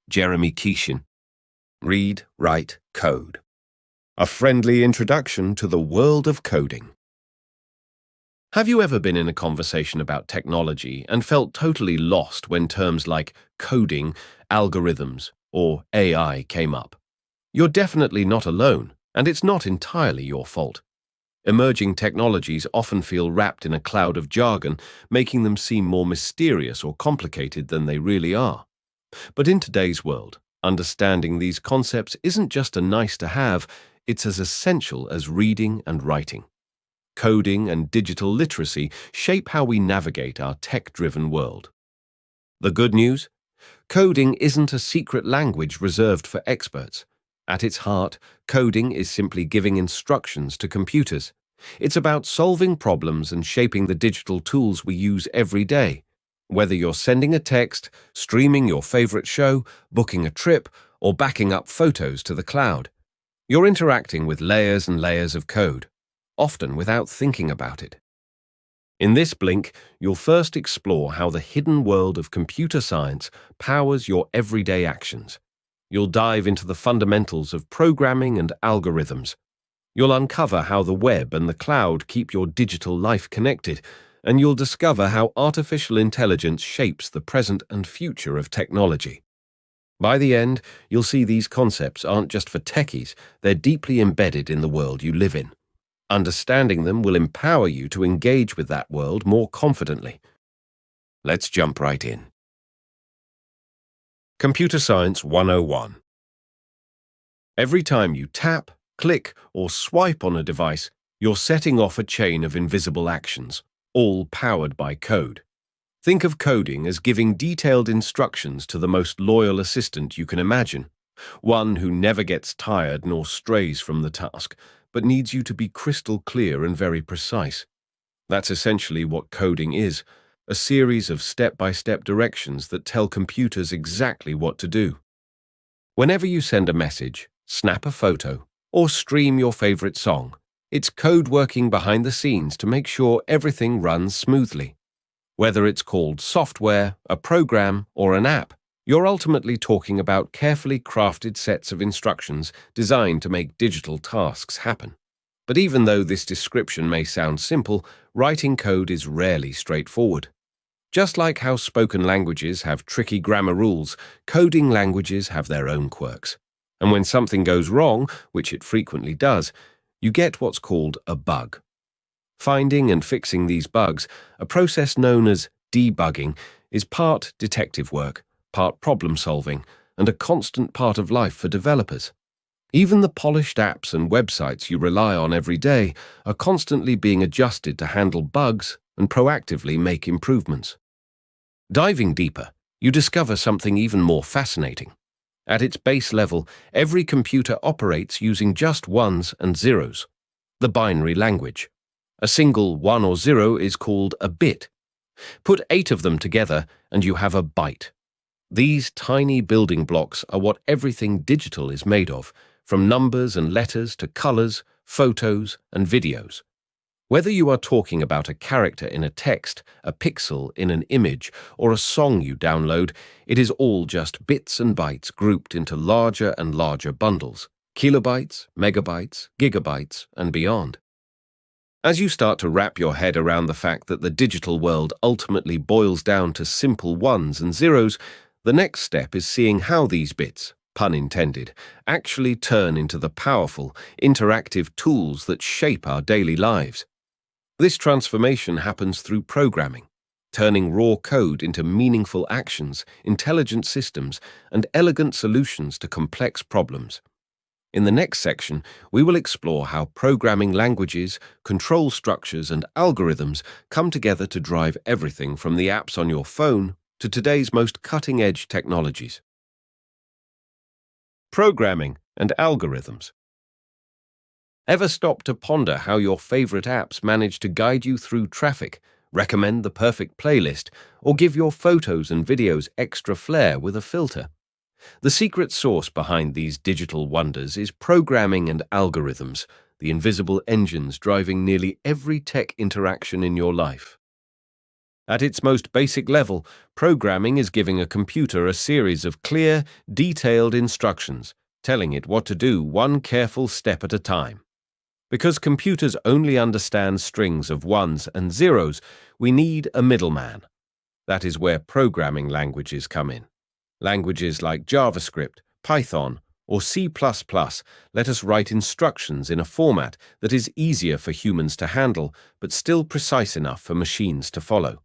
Jeremy Keeshan. Read, Write, Code. A friendly introduction to the world of coding. Have you ever been in a conversation about technology and felt totally lost when terms like coding, algorithms, or AI came up? You're definitely not alone, and it's not entirely your fault. Emerging technologies often feel wrapped in a cloud of jargon, making them seem more mysterious or complicated than they really are. But in today's world, understanding these concepts isn't just a nice to have, it's as essential as reading and writing. Coding and digital literacy shape how we navigate our tech-driven world. The good news? Coding isn't a secret language reserved for experts. At its heart, coding is simply giving instructions to computers. It's about solving problems and shaping the digital tools we use every day. Whether you're sending a text, streaming your favorite show, booking a trip, or backing up photos to the cloud, you're interacting with layers and layers of code, often without thinking about it. In this blink, you'll first explore how the hidden world of computer science powers your everyday actions. You'll dive into the fundamentals of programming and algorithms. You'll uncover how the web and the cloud keep your digital life connected, and you'll discover how artificial intelligence shapes the present and future of technology. By the end, you'll see these concepts aren't just for techies, they're deeply embedded in the world you live in. Understanding them will empower you to engage with that world more confidently. Let's jump right in. Computer Science 101. Every time you tap, click, or swipe on a device, you're setting off a chain of invisible actions, all powered by code. Think of coding as giving detailed instructions to the most loyal assistant you can imagine, one who never gets tired nor strays from the task, but needs you to be crystal clear and very precise. That's essentially what coding is, a series of step-by-step directions that tell computers exactly what to do. Whenever you send a message, snap a photo, or stream your favorite song, it's code working behind the scenes to make sure everything runs smoothly. Whether it's called software, a program, or an app, you're ultimately talking about carefully crafted sets of instructions designed to make digital tasks happen. But even though this description may sound simple, writing code is rarely straightforward. Just like how spoken languages have tricky grammar rules, coding languages have their own quirks. And when something goes wrong, which it frequently does, you get what's called a bug. Finding and fixing these bugs, a process known as debugging, is part detective work, part problem-solving, and a constant part of life for developers. Even the polished apps and websites you rely on every day are constantly being adjusted to handle bugs and proactively make improvements. Diving deeper, you discover something even more fascinating. At its base level, every computer operates using just ones and zeros, the binary language. A single 1 or 0 is called a bit. Put 8 of them together and you have a byte. These tiny building blocks are what everything digital is made of, from numbers and letters to colors, photos, and videos. Whether you are talking about a character in a text, a pixel in an image, or a song you download, it is all just bits and bytes grouped into larger and larger bundles, kilobytes, megabytes, gigabytes, and beyond. As you start to wrap your head around the fact that the digital world ultimately boils down to simple ones and zeros, the next step is seeing how these bits, pun intended, actually turn into the powerful, interactive tools that shape our daily lives. This transformation happens through programming, turning raw code into meaningful actions, intelligent systems, and elegant solutions to complex problems. In the next section, we will explore how programming languages, control structures, and algorithms come together to drive everything from the apps on your phone to today's most cutting-edge technologies. Programming and algorithms. Ever stop to ponder how your favorite apps manage to guide you through traffic, recommend the perfect playlist, or give your photos and videos extra flair with a filter? The secret sauce behind these digital wonders is programming and algorithms, the invisible engines driving nearly every tech interaction in your life. At its most basic level, programming is giving a computer a series of clear, detailed instructions, telling it what to do one careful step at a time. Because computers only understand strings of ones and zeros, we need a middleman. That is where programming languages come in. Languages like JavaScript, Python, or C++ let us write instructions in a format that is easier for humans to handle, but still precise enough for machines to follow.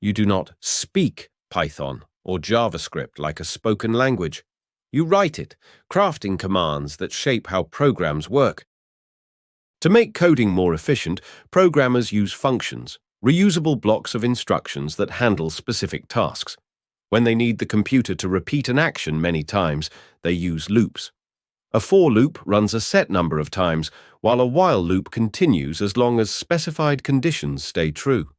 You do not speak Python or JavaScript like a spoken language. You write it, crafting commands that shape how programs work. To make coding more efficient, programmers use functions, reusable blocks of instructions that handle specific tasks. When they need the computer to repeat an action many times, they use loops. A for loop runs a set number of times, while a while loop continues as long as specified conditions stay true.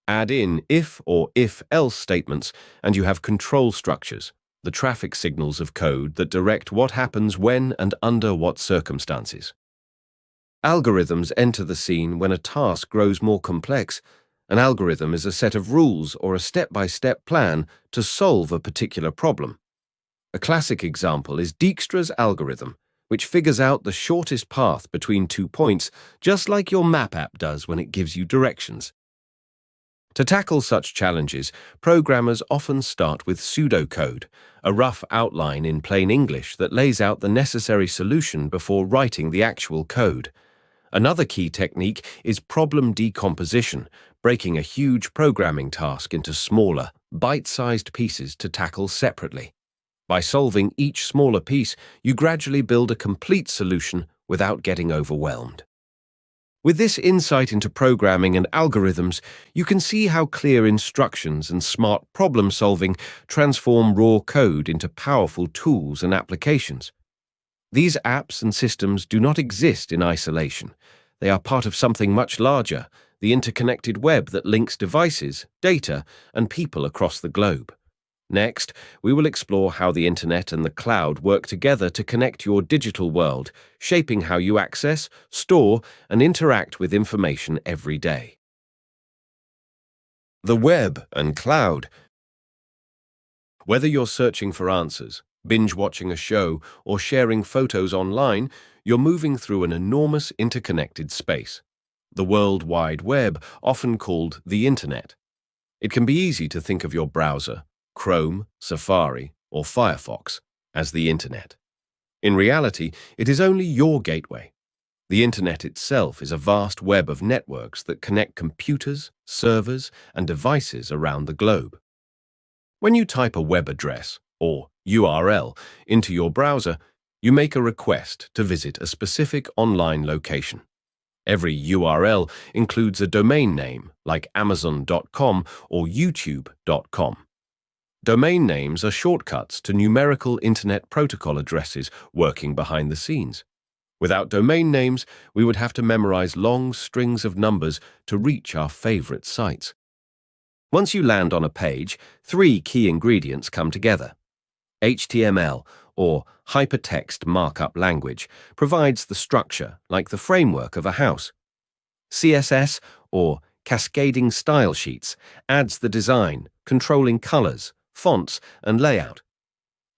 Add in if or if-else statements, and you have control structures, the traffic signals of code that direct what happens when and under what circumstances. Algorithms enter the scene when a task grows more complex. An algorithm is a set of rules or a step-by-step plan to solve a particular problem. A classic example is Dijkstra's algorithm, which figures out the shortest path between 2 points, just like your map app does when it gives you directions. To tackle such challenges, programmers often start with pseudocode, a rough outline in plain English that lays out the necessary solution before writing the actual code. Another key technique is problem decomposition, breaking a huge programming task into smaller, bite-sized pieces to tackle separately. By solving each smaller piece, you gradually build a complete solution without getting overwhelmed. With this insight into programming and algorithms, you can see how clear instructions and smart problem-solving transform raw code into powerful tools and applications. These apps and systems do not exist in isolation. They are part of something much larger, the interconnected web that links devices, data, and people across the globe. Next, we will explore how the internet and the cloud work together to connect your digital world, shaping how you access, store, and interact with information every day. The web and cloud. Whether you're searching for answers, binge-watching a show, or sharing photos online, you're moving through an enormous interconnected space. The World Wide Web, often called the Internet. It can be easy to think of your browser, Chrome, Safari, or Firefox, as the Internet. In reality, it is only your gateway. The Internet itself is a vast web of networks that connect computers, servers, and devices around the globe. When you type a web address, or URL, into your browser, you make a request to visit a specific online location. Every URL includes a domain name, like Amazon.com or YouTube.com. Domain names are shortcuts to numerical Internet Protocol addresses working behind the scenes. Without domain names, we would have to memorize long strings of numbers to reach our favorite sites. Once you land on a page, 3 key ingredients come together. HTML, or Hypertext Markup Language, provides the structure, like the framework of a house. CSS, or Cascading Style Sheets, adds the design, controlling colors, fonts, and layout.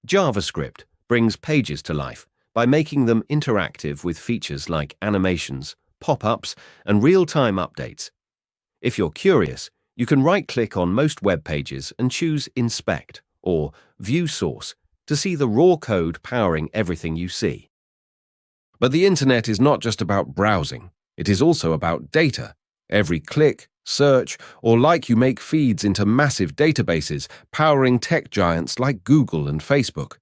JavaScript brings pages to life by making them interactive with features like animations, pop-ups, and real-time updates. If you're curious, you can right-click on most web pages and choose Inspect or View Source to see the raw code powering everything you see. But the Internet is not just about browsing. It is also about data. Every click, search, or like you make feeds into massive databases, powering tech giants like Google and Facebook.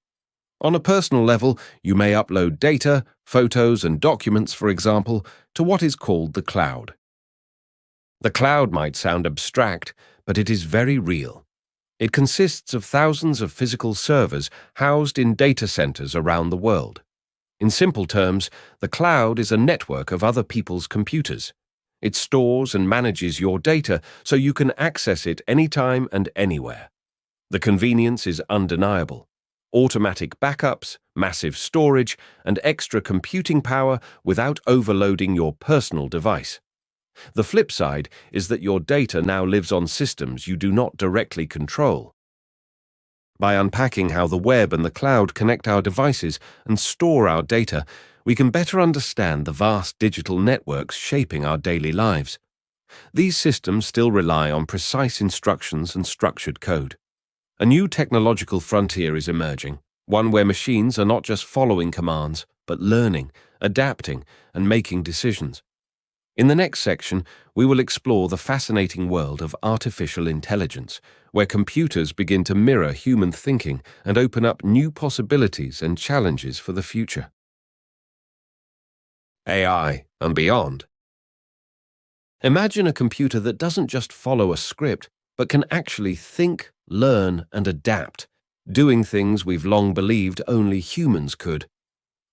On a personal level, you may upload data, photos, and documents, for example, to what is called the cloud. The cloud might sound abstract, but it is very real. It consists of thousands of physical servers housed in data centers around the world. In simple terms, the cloud is a network of other people's computers. It stores and manages your data so you can access it anytime and anywhere. The convenience is undeniable. Automatic backups, massive storage, and extra computing power without overloading your personal device. The flip side is that your data now lives on systems you do not directly control. By unpacking how the web and the cloud connect our devices and store our data, we can better understand the vast digital networks shaping our daily lives. These systems still rely on precise instructions and structured code. A new technological frontier is emerging, one where machines are not just following commands, but learning, adapting, and making decisions. In the next section, we will explore the fascinating world of artificial intelligence, where computers begin to mirror human thinking and open up new possibilities and challenges for the future. AI and beyond. Imagine a computer that doesn't just follow a script, but can actually think, learn, and adapt, doing things we've long believed only humans could.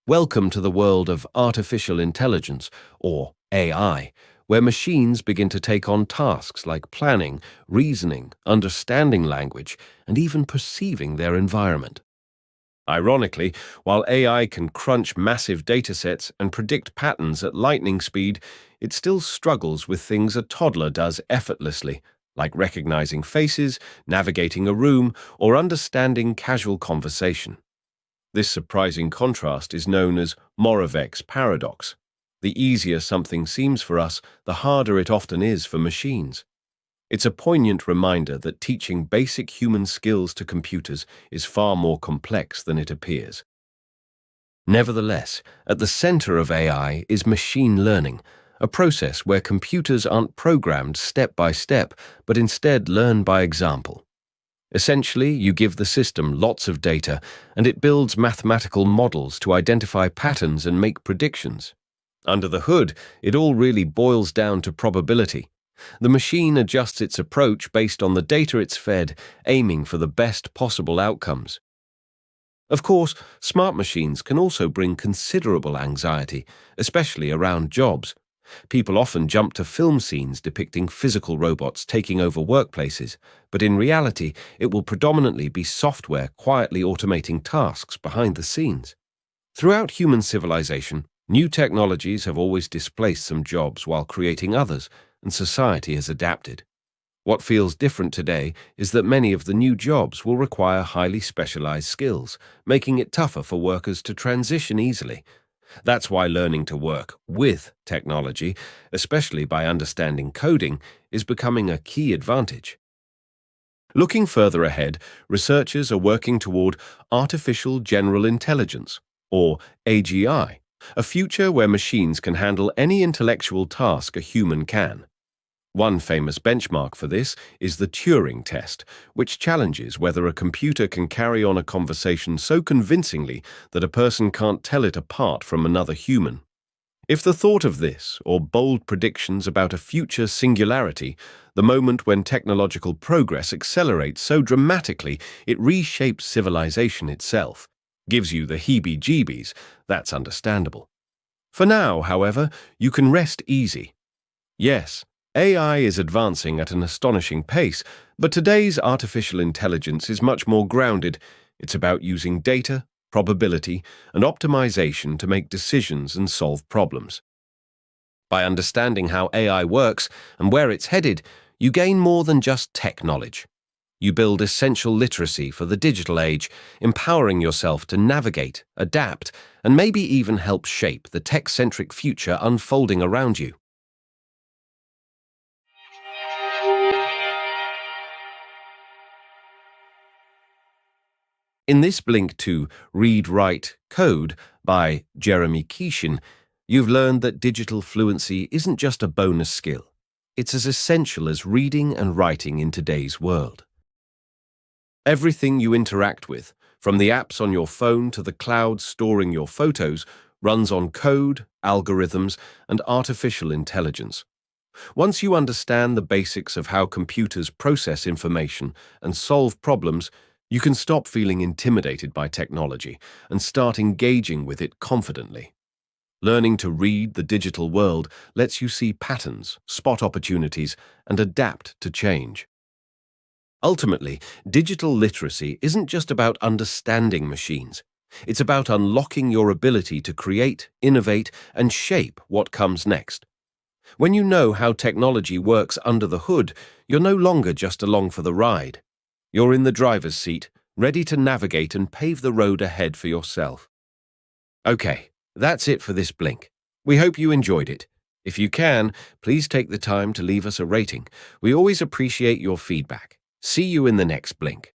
Welcome to the world of artificial intelligence, or AI, where machines begin to take on tasks like planning, reasoning, understanding language, and even perceiving their environment. Ironically, while AI can crunch massive datasets and predict patterns at lightning speed, it still struggles with things a toddler does effortlessly, like recognizing faces, navigating a room, or understanding casual conversation. This surprising contrast is known as Moravec's paradox. The easier something seems for us, the harder it often is for machines. It's a poignant reminder that teaching basic human skills to computers is far more complex than it appears. Nevertheless, at the center of AI is machine learning, a process where computers aren't programmed step by step, but instead learn by example. Essentially, you give the system lots of data, and it builds mathematical models to identify patterns and make predictions. Under the hood, it all really boils down to probability. The machine adjusts its approach based on the data it's fed, aiming for the best possible outcomes. Of course, smart machines can also bring considerable anxiety, especially around jobs. People often jump to film scenes depicting physical robots taking over workplaces, but in reality, it will predominantly be software quietly automating tasks behind the scenes. Throughout human civilization, new technologies have always displaced some jobs while creating others, and society has adapted. What feels different today is that many of the new jobs will require highly specialized skills, making it tougher for workers to transition easily. That's why learning to work with technology, especially by understanding coding, is becoming a key advantage. Looking further ahead, researchers are working toward artificial general intelligence, or AGI, a future where machines can handle any intellectual task a human can. One famous benchmark for this is the Turing test, which challenges whether a computer can carry on a conversation so convincingly that a person can't tell it apart from another human. If the thought of this, or bold predictions about a future singularity, the moment when technological progress accelerates so dramatically it reshapes civilization itself, gives you the heebie-jeebies, that's understandable. For now, however, you can rest easy. Yes, AI is advancing at an astonishing pace, but today's artificial intelligence is much more grounded. It's about using data, probability, and optimization to make decisions and solve problems. By understanding how AI works and where it's headed, you gain more than just tech knowledge. You build essential literacy for the digital age, empowering yourself to navigate, adapt, and maybe even help shape the tech-centric future unfolding around you. In this link to Read, Write, Code by Jeremy Kishin, you've learned that digital fluency isn't just a bonus skill. It's as essential as reading and writing in today's world. Everything you interact with, from the apps on your phone to the cloud storing your photos, runs on code, algorithms, and artificial intelligence. Once you understand the basics of how computers process information and solve problems, you can stop feeling intimidated by technology and start engaging with it confidently. Learning to read the digital world lets you see patterns, spot opportunities, and adapt to change. Ultimately, digital literacy isn't just about understanding machines. It's about unlocking your ability to create, innovate, and shape what comes next. When you know how technology works under the hood, you're no longer just along for the ride. You're in the driver's seat, ready to navigate and pave the road ahead for yourself. Okay, that's it for this Blink. We hope you enjoyed it. If you can, please take the time to leave us a rating. We always appreciate your feedback. See you in the next Blink.